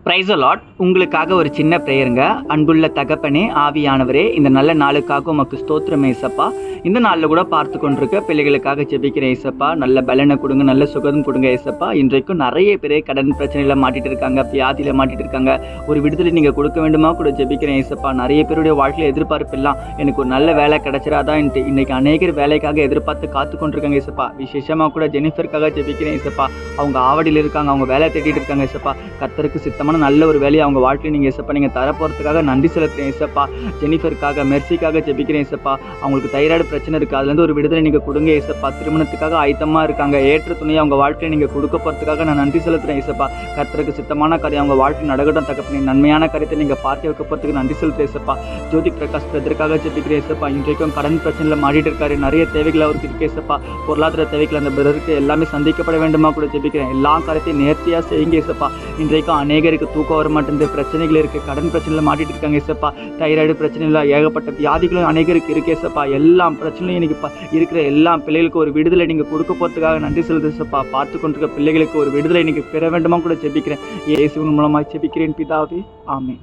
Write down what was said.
Price Lord. உங்களுக்காக ஒரு சின்ன ப்ரேயருங்க. அன்புள்ள தகப்பனே, ஆவியானவரே, இந்த நல்ல நாளுக்காக உமக்கு ஸ்தோத்திரம் ஏசப்பா. இந்த நாளில் கூட பார்த்து கொண்டிருக்க பிள்ளைகளுக்காக ஜெபிக்கிறேன் ஏசப்பா. நல்ல பலனை கொடுங்க, நல்ல சுகம் கொடுங்க ஏசப்பா. இன்றைக்கும் நிறைய பேர் கடன் பிரச்சனையில் மாட்டிட்டு இருக்காங்க, வியாதியில் மாட்டிட்டு இருக்காங்க. ஒரு விடுதலை நீங்கள் கொடுக்க வேண்டுமா கூட ஜெபிக்கிறேன் ஏசப்பா. நிறைய பேருடைய வாழ்க்கையில் எதிர்பார்ப்பு எல்லாம் எனக்கு ஒரு நல்ல வேலை கிடைச்சிடாதான்ட்டு இன்னைக்கு அநேகர் வேலைக்காக எதிர்பார்த்து காத்து கொண்டிருக்காங்க ஏசப்பா. விசேஷமாக கூட ஜெனிஃபருக்காக ஜெபிக்கிறேன் ஏசப்பா. அவங்க ஆவடியில் இருக்காங்க, அவங்க வேலை தேடிட்டு இருக்காங்க ஏசப்பா. கர்த்தருக்கு சித்தமான நல்ல ஒரு வேலையை அவங்க வாழ்க்கையில் நீங்கள் ஏசப்பா நீங்கள் தரப்போகிறதுக்காக நன்றி செலுத்துறேன் ஏசப்பா. ஜெனிஃபருக்காக மெர்சிக்காக ஜெபிக்கிறேன் ஏசப்பா. அவங்களுக்கு தைராய்டு பிரச்சனை இருக்குது, அதுலேருந்து ஒரு விடுதலை நீங்கள் கொடுங்க ஏசப்பா. திருமணத்துக்காக ஆயத்தமாக இருக்காங்க, ஏற்ற துணையை அவங்க வாழ்க்கையில் நீங்கள் கொடுக்க போகிறதுக்காக நான் நன்றி செலுத்துறேன் ஏசப்பா. கர்த்தருக்கு சித்தமான காரியம் அவங்க வாழ்க்கையில் நடக்கட்டும் தகப்பனே. நன்மையான காரியத்தை நீங்கள் பார்த்து வைக்க போகிறதுக்கு நன்றி செலுத்துறேன் ஏசப்பா. ஜோதி பிரகாஷ் பிரதருக்காக ஜெபிக்கிறேன் ஏசப்பா. இன்றைக்கும் கடன் பிரச்சனையில் மாறிட்டு இருக்காரு, நிறைய தேவைகள் அவருக்கு இருக்கு ஏசப்பா. பொருளாதார தேவைகள் அந்த பிரதருக்கு எல்லாமே சந்திக்கப்பட வேண்டுமா கூட ஜெபிக்கிறேன். எல்லா காரியத்தையும் நேர்த்தியாக செய்யுங்க ஏசப்பா. இன்றைக்கும் அநேகருக்கு தூக்கம் வர மாட்டேங்குது, பிரச்சனைகள் இருக்குது, கடன் பிரச்சனையில் மாட்டிட்டு இருக்காங்க ஏசப்பா. தைராய்டு பிரச்சனையில் ஏகப்பட்ட வியாதிகளும் அநேகருக்கு இருக்கு ஏசப்பா. எல்லா பிரச்சனையும் இன்னைக்கு இருக்கிற எல்லா பிள்ளைகளுக்கும் ஒரு விடுதலை நீங்கள் கொடுக்க போகிறதுக்காக நன்றி செலுத்து ஏசப்பா. பார்த்து கொண்டிருக்க பிள்ளைகளுக்கு ஒரு விடுதலை நீங்கள் பெற வேண்டுமா கூட ஜெபிக்கிறேன். இயேசுவின் மூலமாக ஜெபிக்கிறேன் பிதாவே, ஆமென்.